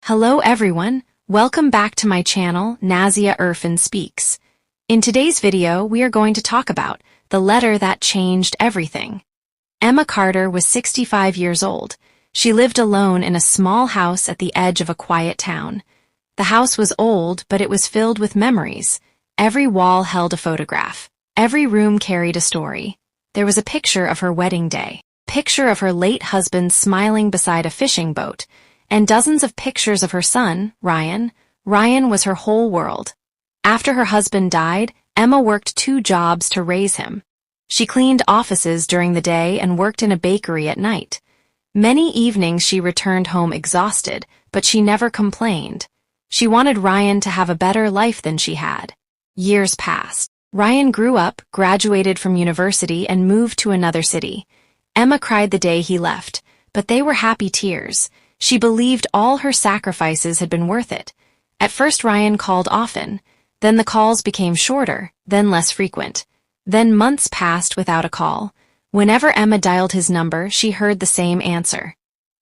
Hello everyone, welcome back to my channel, Nazia Irfan Speaks. In today's video, we are going to talk about the letter that changed everything. Emma Carter was 65 years old. She lived alone in a small house at the edge of a quiet town. The house was old, but it was filled with memories. Every wall held a photograph. Every room carried a story. There was a picture of her wedding day, picture of her late husband smiling beside a fishing boat, and dozens of pictures of her son, Ryan. Ryan was her whole world. After her husband died, Emma worked 2 jobs to raise him. She cleaned offices during the day and worked in a bakery at night. Many evenings she returned home exhausted, but she never complained. She wanted Ryan to have a better life than she had. Years passed. Ryan grew up, graduated from university, and moved to another city. Emma cried the day he left, but they were happy tears. She believed all her sacrifices had been worth it. At first Ryan called often. Then the calls became shorter, then less frequent. Then months passed without a call. Whenever Emma dialed his number, she heard the same answer.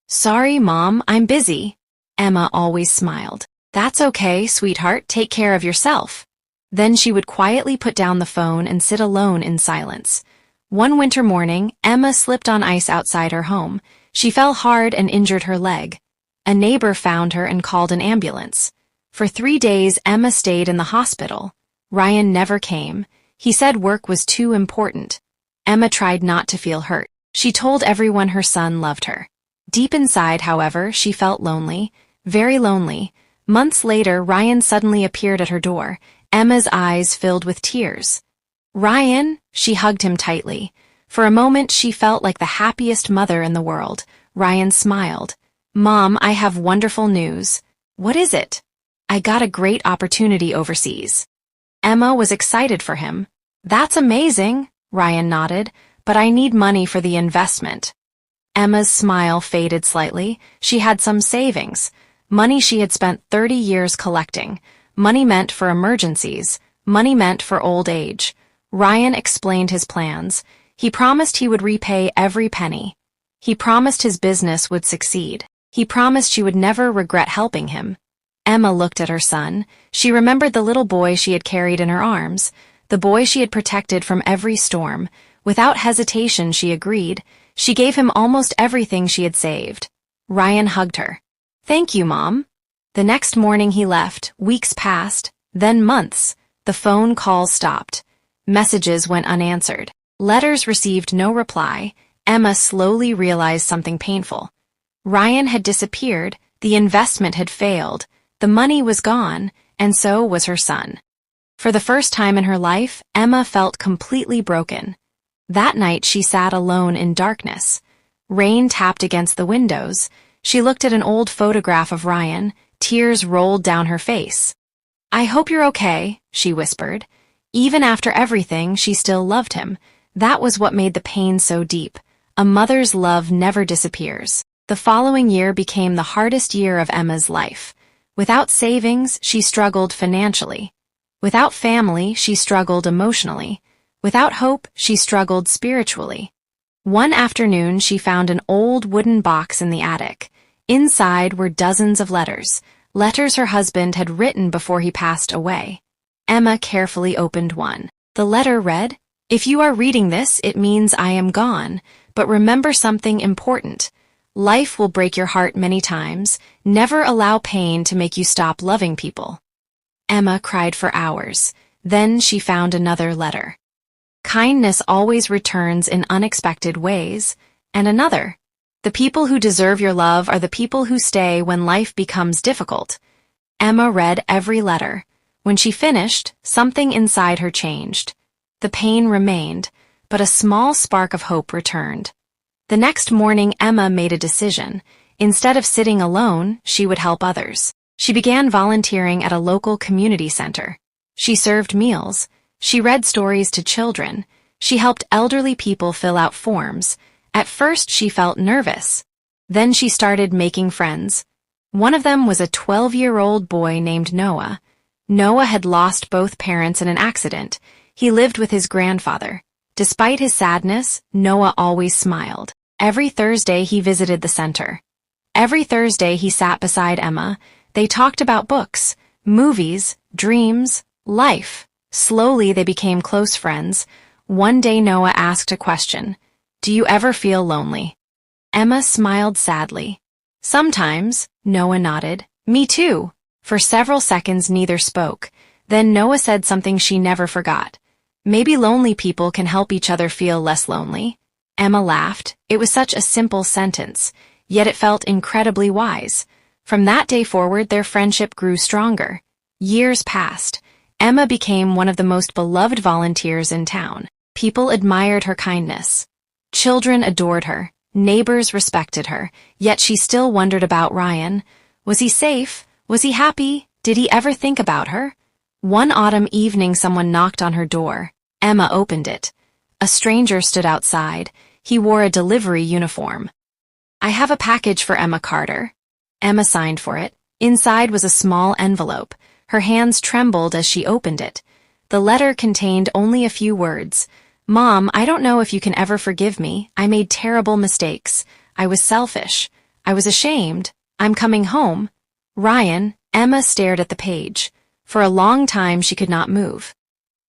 "Sorry, Mom, I'm busy." Emma always smiled. "That's okay, sweetheart, take care of yourself." Then she would quietly put down the phone and sit alone in silence. One winter morning, Emma slipped on ice outside her home. She fell hard and injured her leg. A neighbor found her and called an ambulance. For 3 days, Emma stayed in the hospital. Ryan never came. He said work was too important. Emma tried not to feel hurt. She told everyone her son loved her. Deep inside, however, she felt lonely, very lonely. Months later, Ryan suddenly appeared at her door. Emma's eyes filled with tears. "Ryan," she hugged him tightly. For a moment, she felt like the happiest mother in the world. Ryan smiled. "Mom, I have wonderful news." "What is it?" "I got a great opportunity overseas." Emma was excited for him. "That's amazing," Ryan nodded, "but I need money for the investment." Emma's smile faded slightly. She had some savings, money she had spent 30 years collecting, money meant for emergencies, money meant for old age. Ryan explained his plans. He promised he would repay every penny. He promised his business would succeed. He promised she would never regret helping him. Emma looked at her son. She remembered the little boy she had carried in her arms, the boy she had protected from every storm. Without hesitation, she agreed. She gave him almost everything she had saved. Ryan hugged her. "Thank you, Mom." The next morning he left. Weeks passed, then months. The phone calls stopped. Messages went unanswered. Letters received no reply. Emma slowly realized something painful. Ryan had disappeared, the investment had failed, the money was gone, and so was her son. For the first time in her life, Emma felt completely broken. That night she sat alone in darkness. Rain tapped against the windows. She looked at an old photograph of Ryan. Tears rolled down her face. "I hope you're okay," she whispered. Even after everything, she still loved him. That was what made the pain so deep. A mother's love never disappears. The following year became the hardest year of Emma's life. Without savings, she struggled financially. Without family, she struggled emotionally. Without hope, she struggled spiritually. One afternoon, she found an old wooden box in the attic. Inside were dozens of letters, letters her husband had written before he passed away. Emma carefully opened one. The letter read, "If you are reading this, it means I am gone, but remember something important. Life will break your heart many times. Never allow pain to make you stop loving people." Emma cried for hours. Then she found another letter. "Kindness always returns in unexpected ways." And another. "The people who deserve your love are the people who stay when life becomes difficult." Emma read every letter. When she finished, something inside her changed. The pain remained, but a small spark of hope returned. The next morning, Emma made a decision. Instead of sitting alone, she would help others. She began volunteering at a local community center. She served meals. She read stories to children. She helped elderly people fill out forms. At first, she felt nervous. Then she started making friends. One of them was a 12-year-old boy named Noah. Noah had lost both parents in an accident. He lived with his grandfather. Despite his sadness, Noah always smiled. Every Thursday he visited the center. Every Thursday he sat beside Emma. They talked about books, movies, dreams, life. Slowly they became close friends. One day Noah asked a question. "Do you ever feel lonely?" Emma smiled sadly. "Sometimes," Noah nodded. "Me too." For several seconds neither spoke. Then Noah said something she never forgot. "Maybe lonely people can help each other feel less lonely." Emma laughed. It was such a simple sentence, yet it felt incredibly wise. From that day forward, their friendship grew stronger. Years passed. Emma became one of the most beloved volunteers in town. People admired her kindness. Children adored her. Neighbors respected her. Yet she still wondered about Ryan. Was he safe? Was he happy? Did he ever think about her? One autumn evening someone knocked on her door. Emma opened it. A stranger stood outside. He wore a delivery uniform. "I have a package for Emma Carter." Emma signed for it. Inside was a small envelope. Her hands trembled as she opened it. The letter contained only a few words. "Mom, I don't know if you can ever forgive me. I made terrible mistakes. I was selfish. I was ashamed. I'm coming home. Ryan." Emma stared at the page. For a long time she could not move.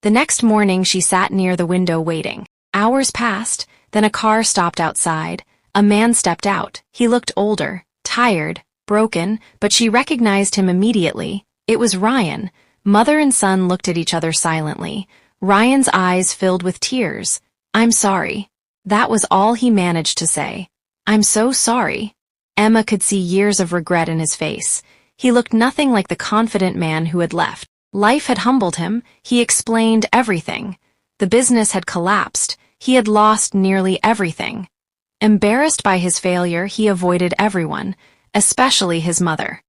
The next morning she sat near the window waiting. Hours passed, then a car stopped outside. A man stepped out. He looked older, tired, broken, but she recognized him immediately. It was Ryan. Mother and son looked at each other silently. Ryan's eyes filled with tears. "I'm sorry." That was all he managed to say. "I'm so sorry." Emma could see years of regret in his face. He looked nothing like the confident man who had left. Life had humbled him. He explained everything. The business had collapsed. He had lost nearly everything. Embarrassed by his failure, he avoided everyone, especially his mother.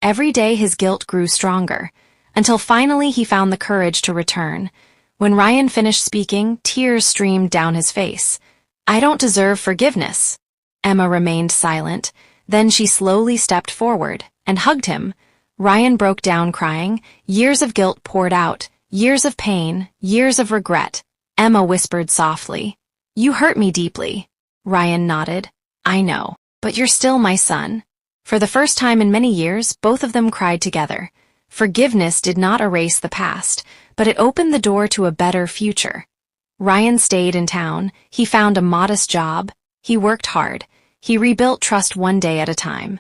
Every day his guilt grew stronger, until finally he found the courage to return. When Ryan finished speaking, tears streamed down his face. "I don't deserve forgiveness." Emma remained silent. Then she slowly stepped forward and hugged him. Ryan broke down crying. Years of guilt poured out, years of pain, years of regret. Emma whispered softly, "You hurt me deeply." Ryan nodded. "I know, but you're still my son." For the first time in many years, both of them cried together. Forgiveness did not erase the past, but it opened the door to a better future. Ryan stayed in town. He found a modest job. He worked hard. He rebuilt trust one day at a time.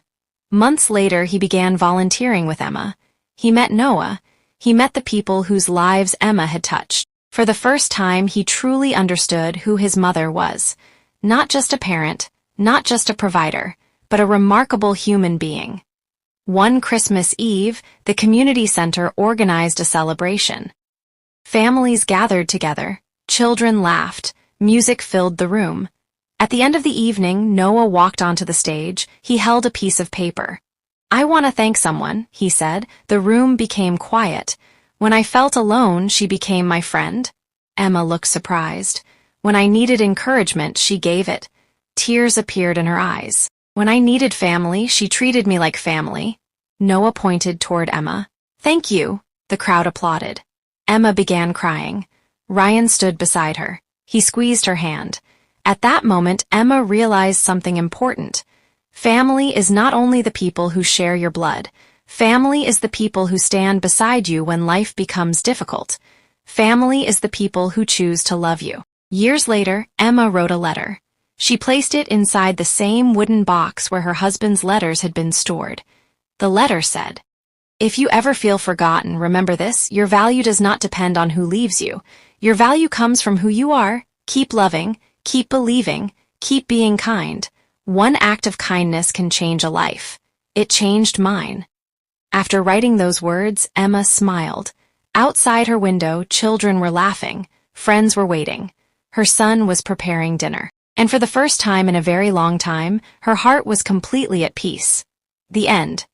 Months later, he began volunteering with Emma. He met Noah. He met the people whose lives Emma had touched. For the first time, he truly understood who his mother was. Not just a parent, not just a provider, but a remarkable human being. One Christmas Eve, the community center organized a celebration. Families gathered together. Children laughed. Music filled the room. At the end of the evening, Noah walked onto the stage. He held a piece of paper. "I want to thank someone," he said. The room became quiet. "When I felt alone, she became my friend." Emma looked surprised. "When I needed encouragement, she gave it." Tears appeared in her eyes. "When I needed family, she treated me like family." Noah pointed toward Emma. "Thank you." The crowd applauded. Emma began crying. Ryan stood beside her. He squeezed her hand. At that moment, Emma realized something important. Family is not only the people who share your blood. Family is the people who stand beside you when life becomes difficult. Family is the people who choose to love you. Years later, Emma wrote a letter. She placed it inside the same wooden box where her husband's letters had been stored. The letter said, "If you ever feel forgotten, remember this: your value does not depend on who leaves you. Your value comes from who you are. Keep loving, keep believing, keep being kind. One act of kindness can change a life." It changed mine. After writing those words, Emma smiled. Outside her window, children were laughing. Friends were waiting. Her son was preparing dinner. And for the first time in a very long time, her heart was completely at peace. The end.